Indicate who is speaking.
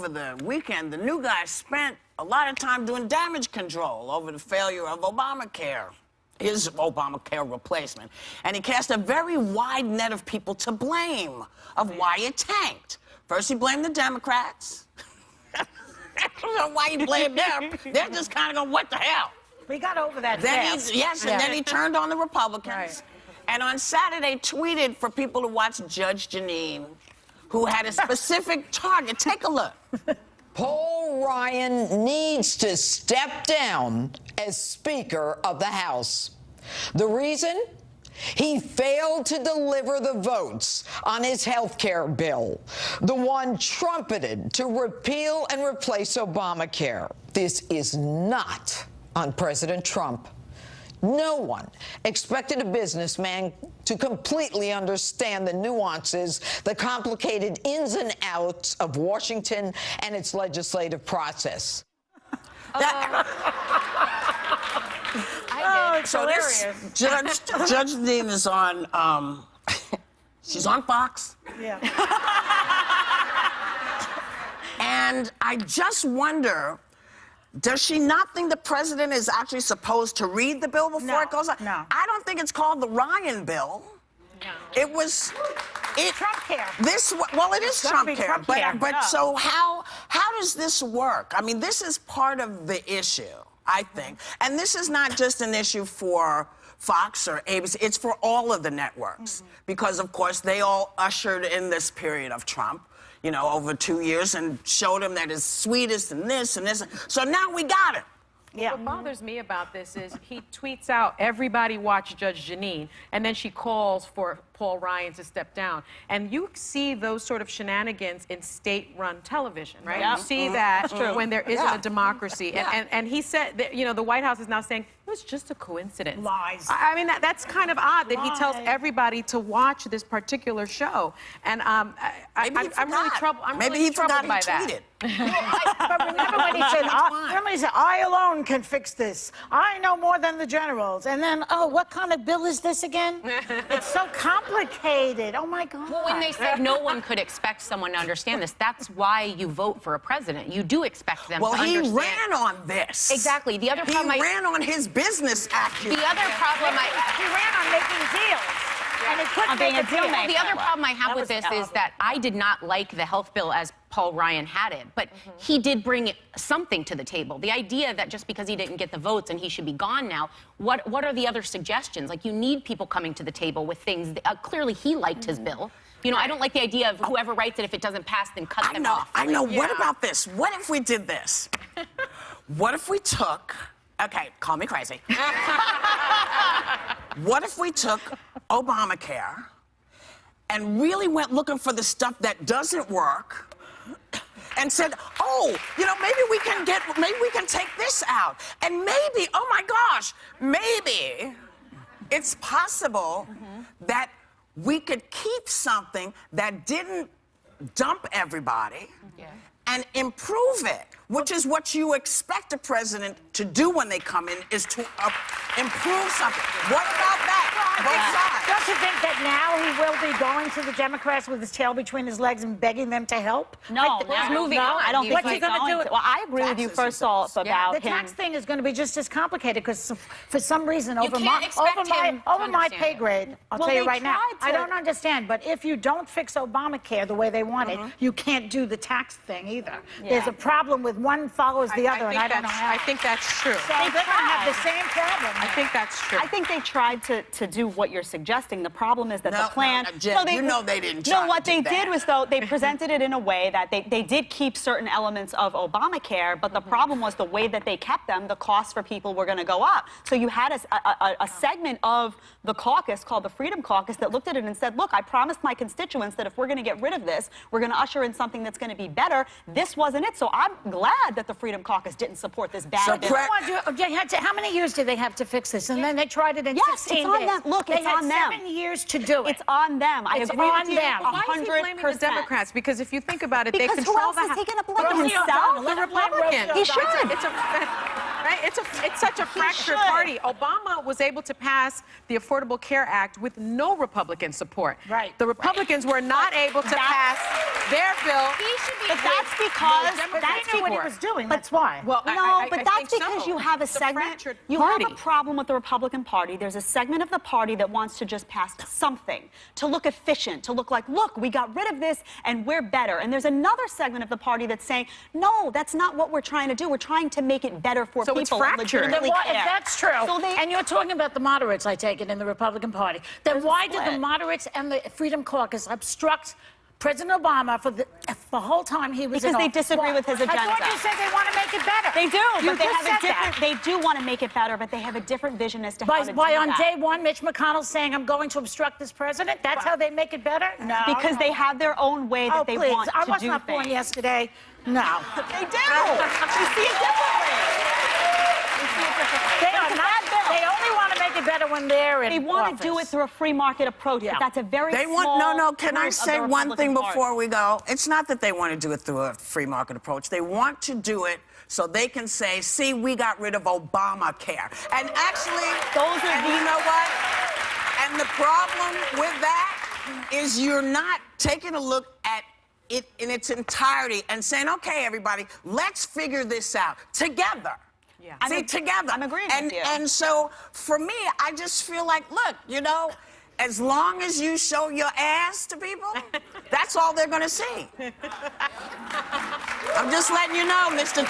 Speaker 1: over the weekend, the new guy spent a lot of time doing damage control over the failure of Obamacare, his Obamacare replacement. And he cast a very wide net of people to blame of why it tanked. First, he blamed the Democrats. I don't know why he blamed them. They're just kind of going, what the hell?
Speaker 2: We got over that
Speaker 1: fast. Yes, and then he turned on the Republicans.
Speaker 2: Right.
Speaker 1: And on Saturday, tweeted for people to watch Judge Jeanine, who had a specific target. Take a look.
Speaker 3: Paul Ryan needs to step down as Speaker of the House. The reason? He failed to deliver the votes on his health care bill, the one trumpeted to repeal and replace Obamacare. This is not on President Trump. No one expected a businessman to completely understand the nuances, the complicated ins and outs of Washington and its legislative process.
Speaker 1: So this Judge Jeanine is on, she's on Fox.
Speaker 2: Yeah.
Speaker 1: And I just wonder, does she not think the president is actually supposed to read the bill before it goes on?
Speaker 2: No.
Speaker 1: I don't think it's called the Ryan bill. No. It was...
Speaker 2: Trump care.
Speaker 1: Well, it is Trump care. But
Speaker 2: no.
Speaker 1: So how does this work? I mean, this is part of the issue, I think. And this is not just an issue for Fox or ABC. It's for all of the networks. Because, of course, they all ushered in this period of Trump, you know, over 2 years and showed him that it's sweetest and this and this. So now we got it.
Speaker 4: Yeah. What bothers me about this is he tweets out, everybody watch Judge Jeanine, and then she calls for Paul Ryan to step down. And you see those sort of shenanigans in state-run television, right?
Speaker 2: Yeah.
Speaker 4: You see that when there isn't a democracy.
Speaker 1: Yeah.
Speaker 4: And he said, that, you know, the White House is now saying, it was just a coincidence.
Speaker 2: Lies.
Speaker 4: I mean, that's kind of odd that he tells everybody to watch this particular show. And I'm really troubled.
Speaker 1: Maybe he forgot he
Speaker 4: by
Speaker 1: tweeted.
Speaker 2: But remember when he said, I alone can fix this. I know more than the generals. And then, oh, what kind of bill is this again? It's so complicated. Oh, my God.
Speaker 5: Well, when they said no one could expect someone to understand this, that's why you vote for a president. You do expect them to understand.
Speaker 1: Well, he ran on this.
Speaker 5: Exactly. The other problem
Speaker 1: he ran on his business acumen.
Speaker 5: The other problem
Speaker 2: he ran on making deals. And he couldn't make a deal.
Speaker 5: Well, the other problem I have with this is that I did not like the health bill as Paul Ryan had it, but he did bring something to the table. The idea that just because he didn't get the votes and he should be gone now, what are the other suggestions? Like, you need people coming to the table with things. Clearly, he liked his bill. You know, I don't like the idea of whoever writes it, if it doesn't pass, then cut them off.
Speaker 1: I know. What about this? What if we did this? What if we took... Okay, call me crazy. What if we took Obamacare and really went looking for the stuff that doesn't work and said, oh, you know, maybe we can take this out. And maybe, oh my gosh, maybe it's possible that we could keep something that didn't dump everybody and improve it, which is what you expect a president to do when they come in, is to improve something. What about that? Both sides.
Speaker 2: Don't you think that now he will be going to the Democrats with his tail between his legs and begging them to help?
Speaker 5: No, moving on.
Speaker 2: I don't think
Speaker 6: What's he going to do? Well, I agree with you first off about
Speaker 2: the tax thing is going to be just as complicated because for some reason over my pay grade, I'll tell you right now, I don't understand. But if you don't fix Obamacare the way they want it, you can't do the tax thing either. There's a problem with one follows the other, and I don't know how.
Speaker 4: I think that's true.
Speaker 2: So they're going to have the same problem.
Speaker 4: I think that's true.
Speaker 6: I think they tried to do what you're suggesting. The problem is that the plan...
Speaker 1: Jen, you know they didn't try
Speaker 6: No, what
Speaker 1: to
Speaker 6: they
Speaker 1: do that.
Speaker 6: did was, though, they presented it in a way that they did keep certain elements of Obamacare, but the problem was the way that they kept them, the costs for people were going to go up. So you had a segment of the caucus called the Freedom Caucus that looked at it and said, look, I promised my constituents that if we're going to get rid of this, we're going to usher in something that's going to be better. This wasn't it. So I'm glad that the Freedom Caucus didn't support this bad bill.
Speaker 2: How many years did they have to fix this? And then they tried it in 16
Speaker 6: it's on
Speaker 2: days.
Speaker 6: them. Look, it's on them.
Speaker 2: They had 7 years to do it.
Speaker 6: It's on them. I
Speaker 2: It's
Speaker 6: agree
Speaker 2: on
Speaker 6: with you
Speaker 2: them.
Speaker 6: 100%.
Speaker 4: Why is he blaming the Democrats? Because if you think about it,
Speaker 6: Because
Speaker 4: they control
Speaker 6: who else is he going to blame
Speaker 2: Rosie
Speaker 6: himself?
Speaker 2: O'Donnell.
Speaker 4: the
Speaker 2: Let him blame
Speaker 4: Republicans.
Speaker 2: Rosie
Speaker 6: He should.
Speaker 4: It's a Right? It's such a fractured party. Obama was able to pass the Affordable Care Act with no Republican support.
Speaker 2: Right.
Speaker 4: The Republicans were not able to pass their bill.
Speaker 5: He should be
Speaker 6: But that's because
Speaker 2: That's what he was doing. That's why.
Speaker 4: Well,
Speaker 6: No,
Speaker 4: I
Speaker 6: but that's
Speaker 4: think
Speaker 6: because
Speaker 4: so.
Speaker 6: you have a
Speaker 4: It's a
Speaker 6: segment.
Speaker 4: fractured
Speaker 6: You
Speaker 4: party.
Speaker 6: have a problem with the Republican Party. There's a segment of the party that wants to just pass something to look efficient, to look like, look, we got rid of this and we're better. And there's another segment of the party that's saying, no, that's not what we're trying to do. We're trying to make it better for
Speaker 4: So
Speaker 6: people.
Speaker 4: it's
Speaker 6: who
Speaker 4: fractured.
Speaker 6: legitimately
Speaker 2: Then if
Speaker 6: care.
Speaker 2: that's true,
Speaker 6: So they-
Speaker 2: and you're talking about the moderates, I take it, in the Republican Party, then why did the
Speaker 6: split.
Speaker 2: moderates and the Freedom Caucus obstruct President Obama for the whole time he was in
Speaker 6: Because they
Speaker 2: office?
Speaker 6: disagree
Speaker 2: Why?
Speaker 6: with his
Speaker 2: I thought
Speaker 6: agenda.
Speaker 2: you said they want to make it better.
Speaker 6: They do,
Speaker 2: You
Speaker 6: but they
Speaker 2: just
Speaker 6: have a
Speaker 2: said
Speaker 6: different.
Speaker 2: that.
Speaker 6: They do want to make it better, but they have a different vision as to how to do
Speaker 2: By on
Speaker 6: that.
Speaker 2: day one, Mitch McConnell saying, I'm going to obstruct this president? That's how they make it better? No.
Speaker 6: Because they have their own way that
Speaker 2: Oh,
Speaker 6: they
Speaker 2: please.
Speaker 6: want
Speaker 2: I
Speaker 6: to
Speaker 2: was
Speaker 6: do
Speaker 2: not born
Speaker 6: things.
Speaker 2: yesterday. No.
Speaker 6: They do. They see it differently. They see it differently.
Speaker 2: They
Speaker 6: But
Speaker 2: are
Speaker 6: it's a
Speaker 2: not.
Speaker 6: bad bill.
Speaker 2: They only want to make it better when they're in
Speaker 6: They want
Speaker 2: office.
Speaker 6: to do it through a free market approach,
Speaker 2: Yeah.
Speaker 6: but that's a very
Speaker 1: They want
Speaker 6: small
Speaker 1: Can I
Speaker 6: group of
Speaker 1: say
Speaker 6: the
Speaker 1: one thing
Speaker 6: Republican Party.
Speaker 1: before we go? It's not that they want to do it through a free market approach. They want to do it so they can say, see, we got rid of Obamacare. And actually,
Speaker 6: Those are
Speaker 1: you know what? And the problem with that is you're not taking a look at it in its entirety and saying, okay, everybody, let's figure this out together.
Speaker 4: Yeah.
Speaker 1: See, together.
Speaker 6: I'm agreeing
Speaker 1: and,
Speaker 6: with you.
Speaker 1: And so, for me, I just feel like, look, you know, as long as you show your ass to people, that's all they're going to see. I'm just letting you know, Mr.